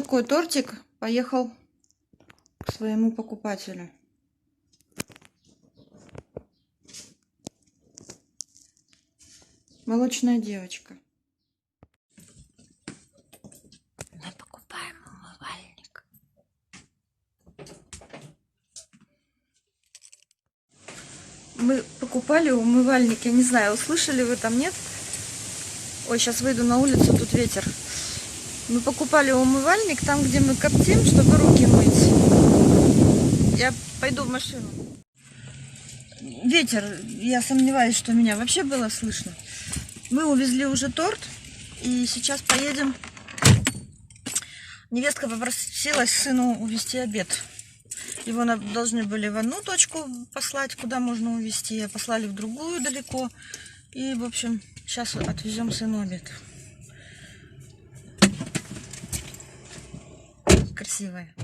такой тортик поехал к своему покупателю. Молочная девочка. Мы покупаем умывальник. Мы покупали умывальник. Я не знаю, услышали вы там, нет? Ой, сейчас выйду на улицу, тут ветер. Мы покупали умывальник там, где мы коптим, чтобы руки мыть. Я пойду в машину. Ветер, я сомневаюсь, что меня вообще было слышно. Мы увезли уже торт, и сейчас поедем. Невестка попросилась сыну увезти обед. Его должны были в одну точку послать, куда можно увезти, а послали в другую далеко. И, в общем, сейчас отвезем сыну обед. Красивая.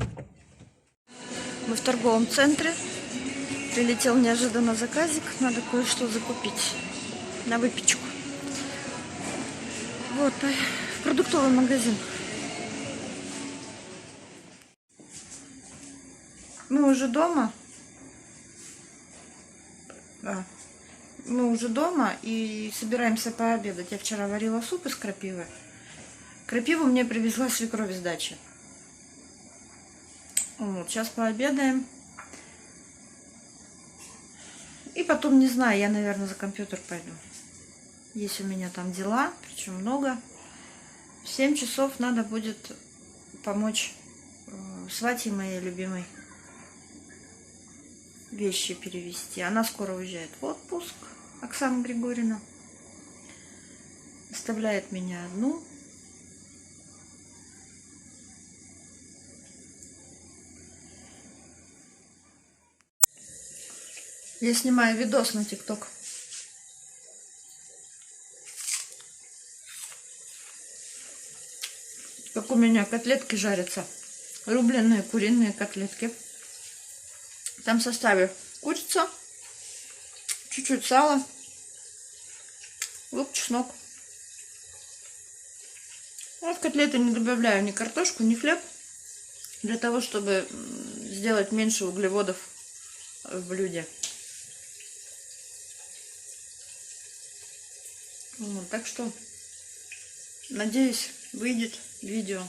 Мы в торговом центре. Прилетел неожиданно заказик. Надо кое-что закупить на выпечку. Вот, в продуктовый магазин. Мы уже дома. Да. Мы уже дома и собираемся пообедать. Я вчера варила суп из крапивы. Крапиву мне привезла свекровь с дачи. Вот, сейчас пообедаем. И потом, не знаю, я, наверное, за компьютер пойду. Есть у меня там дела, причем много. В 7 часов надо будет помочь свате моей любимой вещи перевести. Она скоро уезжает в отпуск, Оксана Григорьевна. Оставляет меня одну. Я снимаю видос на ТикТок. Как у меня котлетки жарятся. Рубленые куриные котлетки. Там в составе курица, чуть-чуть сала, лук, чеснок. Я в котлеты не добавляю ни картошку, ни хлеб. Для того, чтобы сделать меньше углеводов в блюде. Вот, так что, надеюсь, выйдет видео.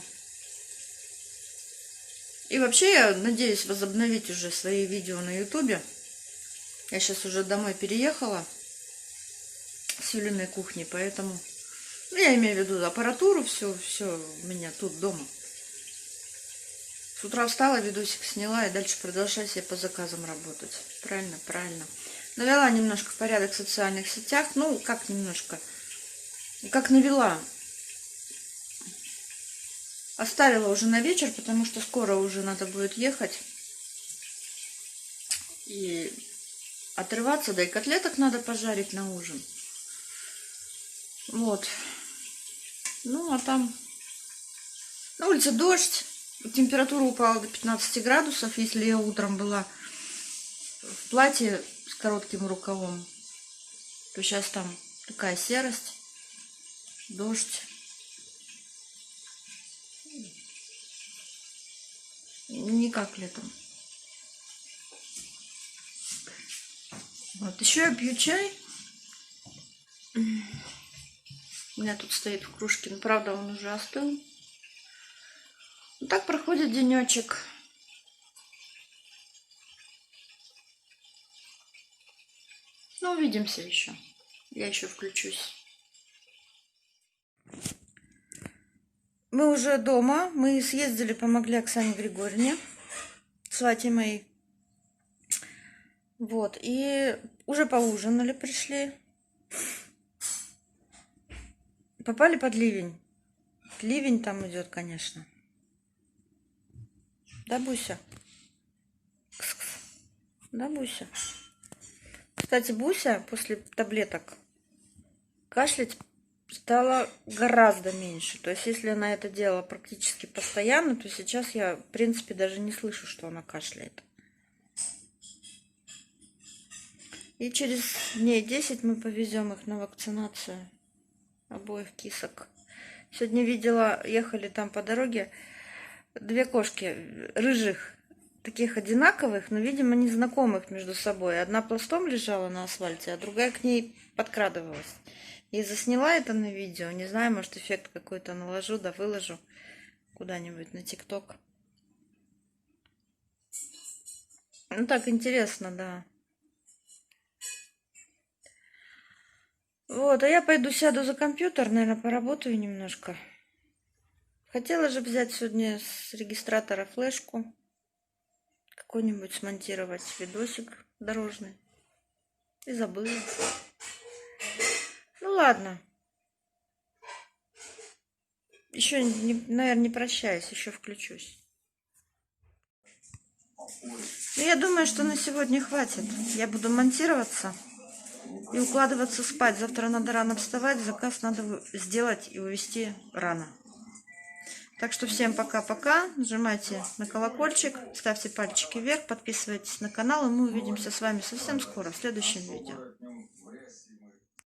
И вообще, я надеюсь возобновить уже свои видео на ютубе. Я сейчас уже домой переехала с Юлиной кухни, поэтому... Ну, я имею в виду аппаратуру, все у меня тут дома. С утра встала, видосик сняла и дальше продолжаю себе по заказам работать. Правильно, правильно. Навела немножко порядок в социальных сетях. Ну, как немножко. Как навела. Оставила уже на вечер, потому что скоро уже надо будет ехать. И отрываться, да и котлеток надо пожарить на ужин. Вот. Ну, а там на улице дождь. Температура упала до 15 градусов. Если я утром была в платье с коротким рукавом, то сейчас там такая серость, дождь. Не как летом. Вот, еще я пью чай. У меня тут стоит в кружке, но правда он уже остыл. Вот так проходит денечек. Ну, увидимся еще. Я еще включусь. Мы уже дома. Мы съездили, помогли Оксане Григорьевне, свате моей. Вот. И уже поужинали, пришли. Попали под ливень. Ливень там идет, конечно. Да, Буся? Кс-кс. Да, Буся? Кстати, Буся после таблеток кашлять стало гораздо меньше. То есть, если она это делала практически постоянно, то сейчас я, в принципе, даже не слышу, что она кашляет. И через дней 10 мы повезем их на вакцинацию. Обоих кисок. Сегодня видела, ехали там по дороге, две кошки рыжих, таких одинаковых, но, видимо, незнакомых между собой. Одна пластом лежала на асфальте, а другая к ней подкрадывалась. И засняла это на видео. Не знаю, может, эффект какой-то наложу, да выложу куда-нибудь на ТикТок. Ну, так интересно, да. Вот, а я пойду сяду за компьютер, наверное, поработаю немножко. Хотела же взять сегодня с регистратора флешку. Какой-нибудь смонтировать видосик дорожный. И забыла. Ну ладно. Еще, наверное, не прощаюсь, еще включусь. Ну, я думаю, что на сегодня хватит. Я буду монтироваться и укладываться спать. Завтра надо рано вставать. Заказ надо сделать и увезти рано. Так что всем пока-пока. Нажимайте на колокольчик, ставьте пальчики вверх, подписывайтесь на канал. И мы увидимся с вами совсем скоро в следующем видео.